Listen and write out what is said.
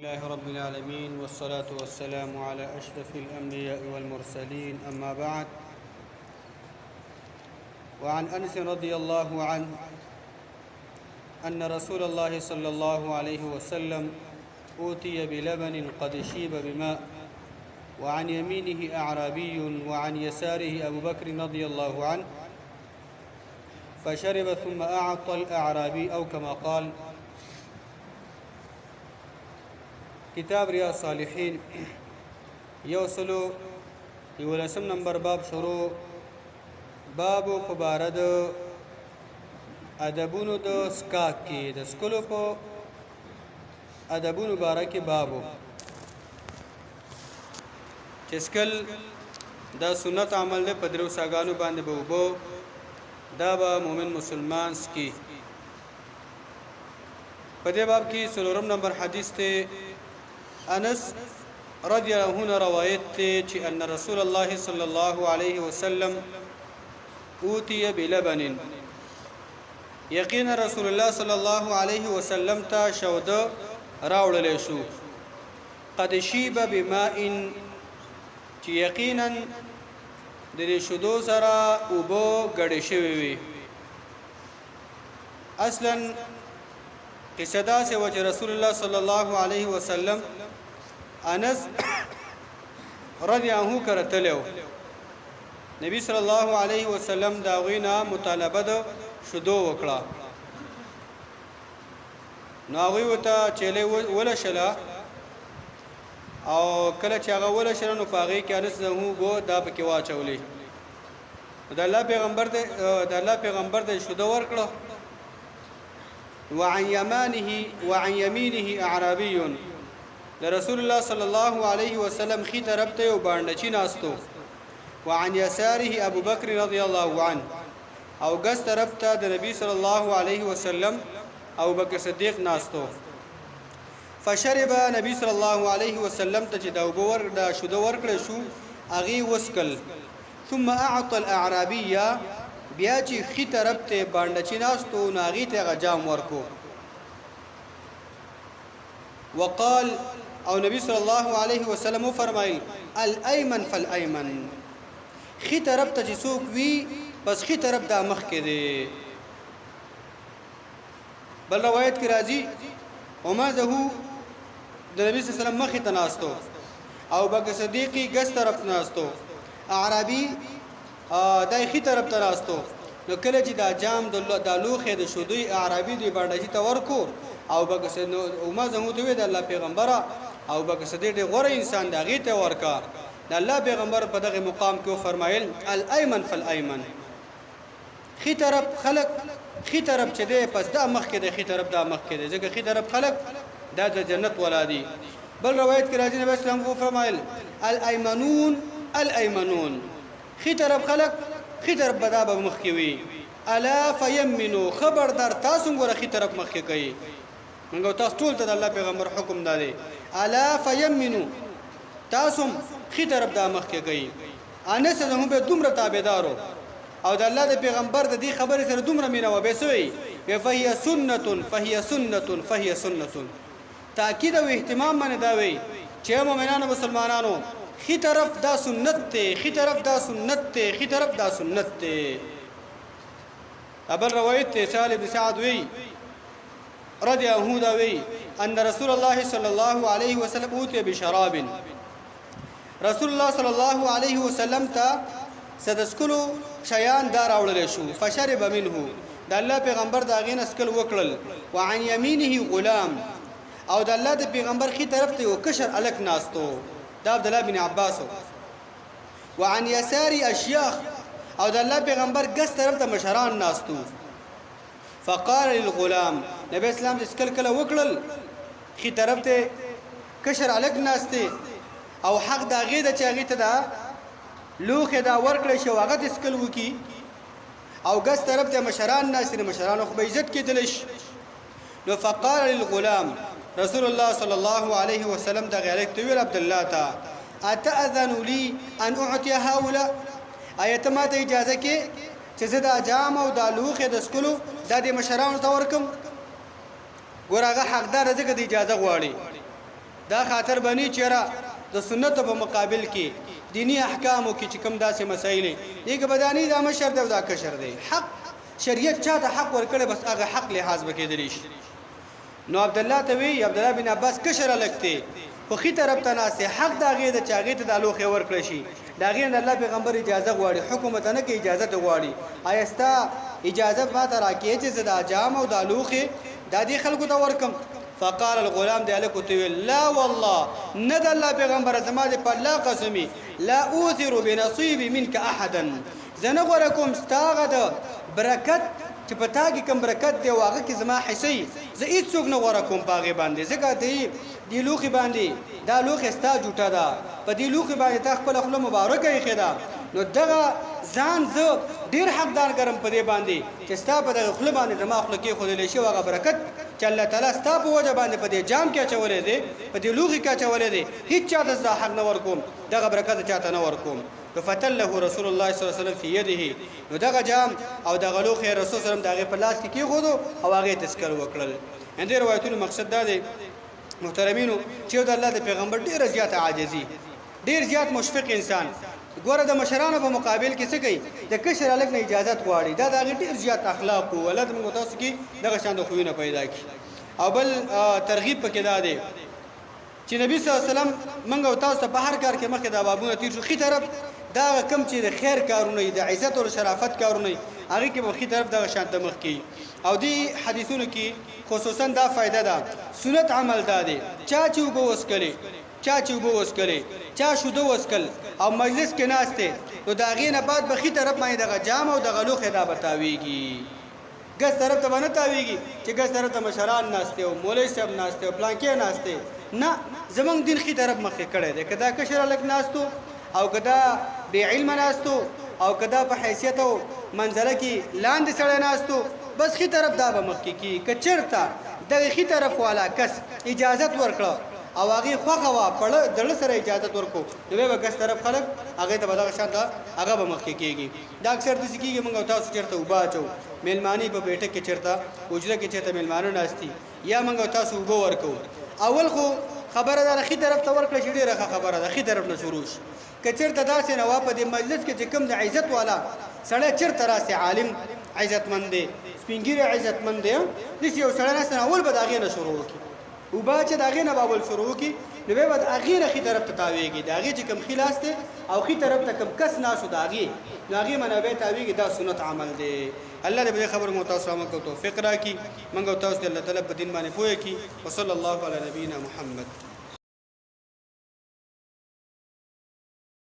لله رب العالمين والصلاة والسلام على أشرف الأنبياء والمرسلين أما بعد وعن أنس رضي الله عنه أن رسول الله صلى الله عليه وسلم أوتي بلبن قد شيب بماء وعن يمينه أعرابي وعن يساره أبو بكر رضي الله عنه فشرب ثم أعطى الأعرابي أو كما قال. کتاب ریاض صالحین یوصلو یولسم نمبر باب شروع بابو پبارد ادبونو د سکاک کی د سکلو په ادبونو بارکه بابو چسکل دا سنت عمل ده پدرو ساگانو باندې بوبو دا با مومن مسلمان سکی پدې باب کې سلورم نمبر حدیث ته انس رضی الله عنه روایت ته چې ان رسول الله صلی الله علیه وسلم اوتی بلبن یقینا رسول الله صلی الله علیه وسلم ته شود راوړل شو قد شیب بماء چې یقینا د شودو سره اوبو غړې شوی وي. اصلا قصه دا سه چې رسول الله صلی الله علیه وسلم انس رضی الله عنه کرتلو نبی صلی الله علیه وسلم دا غینا مطالبه د شودو وکړه نو غوی وته چله ولا شلا او کله چې هغه ولا شلا نو پاغي کې انس زمو بو دا پکې واچولې د الله پیغمبر د شودو ورکړه وعن يمينه اعرابي لرسول الله صلى الله عليه وسلم خي طرف ته او باندې ناستو وعن يساره ابو بكر رضي الله عنه او ګس طرف ته د نبی صلی الله علیه وسلم ابو بکر صدیق ناستو فشرب نبی صلی الله علیه وسلم ته چې دا وبور دا شودو ورکړ شو اغي وسکل ثم اعطى الاعرابيه بیا چې خي طرف ته باندې ناستو ناغي ته غجام ورکو وقال او نبی صلی الله علیه وسلم فرمایل الايمن فالايمن خي طرف ته څوک وی بس خي طرف دا مخ کې دی. بل روایت کې راځي وما ذو د نبی صلی الله علیه وسلم مخ ته ناستو او بکر صدیقی ګس طرف ناستو اعرابي دای خي طرف ته راستو نو کله چې دا جام د لوخه د شودوی اعرابي دی باندې ته ورکو او بکر نو ما زمو ته د الله پیغمبره او بکر صدیق غوره انسان دا غي ته ورکا د الله پیغمبر په دغه مقام کې فرمایل الايمن فالايمن خي طرف خلق خي طرف چې دی پس دا مخ کې دی خي طرف دا مخ کې دی ځکه خي طرف خلق دا د جنت ولادي. بل روایت کې راځي نبی اسلام کو فرمایل الايمنون خي طرف خلق خي طرف بدا به مخ کې وي الا فيمنو خبردار تاسو غره خي طرف مخ کې کوي منګو تاسو ټول ته الله پیغمبر حکم دادي الا فيمنو تاسو خي طرف دا مخ کې کوي انس زمو به دومره تابعدارو او د الله د پیغمبر د دې خبره سره دومره مینه و به سوی فهي سنه تاکید او اهتمام باندې دا وی چې مؤمنانو مسلمانانو خي طرف دا سنت ته خي طرف دا سنت ته خي طرف دا سنت ته. ابل روایت ته سالم بن سعد وی رضی الله عنه وی ان رسول الله صلی الله علیه وسلم اوتی بشراب رسول الله صلی الله علیه وسلم ته سدسکلو شیان دار اورل شو فشرب منه د الله پیغمبر دا غین اسکل وکړل وعن يمينه غلام او د الله د پیغمبر خي طرف ته وکشر الک ناستو دا عبد الله بن عباس وعن يسار اشياخ او د الله پیغمبر ګس طرف ته مشران ناستو فقال للغلام نبی اسلام اسکل کله وکړل خي طرف ته کشر الک ناسته او حق دا غیده چې غیته دا لوخه دا ورکړی شو هغه اسکل وکي او ګس طرف ته مشران ناصر مشران خو به عزت کېدلش نو فقال للغلام رسول الله صلى الله عليه وسلم دا غیرک تو عبد الله تا اتاذن لي ان اعطي هؤلاء ايت ما ته اجازه کې چې زدا جام او دا لوخه د اسکلو د مشران ته ورکم ګورغه حقدار ځکه د اجازه غواړي دا خاطر بنی چیرې د سنت په مقابل کې دینی احکامو کې چې کوم داسې مسایل دي کې بدانی دا مشر دی او دا کشر دی حق شریعت چاته حق ورکړي بس هغه حق لحاظ وکړي شي نو عبد الله ته وی عبد الله بن عباس کشر لګته خو خي طرف ته ناسه حق داغه د چاغې ته د لوخه ورکړي شي داغه الله پیغمبر اجازه غواړي حکومت نه کې اجازه غواړي آیستا اجازه ماته راکې چې زدا جام او د لوخه د دې خلکو ته ورکم فقال الغلام دی الکو ته لا والله ند الله پیغمبر زما دې په الله قسمي لا اوثر بنصيب منك احدا زنه غورکم ستاغه د برکت چې پتا کې کوم برکت دی واغه کې زما حصي زه هیڅ څوک نه غورکم باغې باندې ځکه دی لوخي باندې دا لوخي ستا جوټه ده په دې لوخي باندې تا خپل خپل مبارکه یې خدا نو دغه ځان زه ډیر حقدار ګرم په دې باندې چې ستا په دغه خپل باندې زما خپل کې خو دې شي واغه برکت چې الله تعالی ستا په وجه باندې په دې جام کې چولې دي په دې لوخي کې چولې دي هیڅ چاته زه حق نه ورکوم دغه برکت چاته نه ورکوم فتله رسول الله صلی الله علیه وسلم فی یده نو دغه جام او دغه لوخي رسول صلی الله علیه وسلم دغه په لاس کې خودو او هغه تذکر وکړل اندې روایتونو مقصد دا دی محترمینو چې د الله د پیغمبر ډیر زیات عاجزي ډیر زیات مشفق انسان ګوره د مشرانو په مقابل کې څه کوي د کشر الګ نه اجازه غواړي دا د ډیر زیات اخلاق او ولادت موږ تاسو کې دغه شان د خوونه پیدا کی او بل ترغیب پکې دا دی چې نبی صلی الله علیه وسلم موږ تاسو په هر کار کې مخکې د بابونه تیر شو خي طرف دا کم چې د خیر کارونه د عزت او شرافت کارونه هغه کې په خي طرف دغه شان تمخ کی او دی حدیثونو کې خصوصا دا فائدہ ده سنت عمل دا دی چا چې وبوس کړي چا شوده وسکل او مجلس کې ناشته نو دا غینه بعد به خي طرف باندې دغه جام او دغه لوخه دا بتاویږي ګس طرف ته باندې تاویږي چې ګس طرف ته مشران ناشته او مولوی صاحب ناشته او پلان کې ناشته نه زمونږ دین خي طرف مخې کړي ده کدا کشر لک ناشتو او کدا بی علم ناستو او کدا په حیثیت او منزله کې لاندې سړی ناستو بس خي طرف دا به مخ کې کچرتا دغه خي طرف والا کس اجازه ورکړه او هغه خوغه وا پړ دل سره اجازه ورکو نو به کس طرف خلک هغه ته بدغه شانته هغه به مخ کې کیږي دا اکثر د سکیږي موږ تاسو چیرته وباچو میلمانی په بیٹه کې چیرته اوجره کې چیرته میلمانو ناشتي یا موږ تاسو وبو ورکو اول خو خبره ده خي طرف ته ورکړه چې ډیره خبره ده خي طرف نه شروع شي کچرته داسې نه وا په دې مجلس کې چې کوم د عزت والا سړی چیرته راسي عالم عزتمند دی سپینګیره عزتمند دی د یو سړی نه اول به داغه نه شروع کی او با چې داغه نه بابل شروع کی نو به بعد اغه نه خي طرف ته تاویږي داغه چې کوم خلاص ته او خي طرف ته کوم کس ناسو داغه داغه منابع تاویږي دا سنت عمل دی الله دې خبر مو تاسو موږ توفیق راکړي موږ تاسو الله تعالی په دین باندې پوهه کی وصلی الله علی نبینا محمد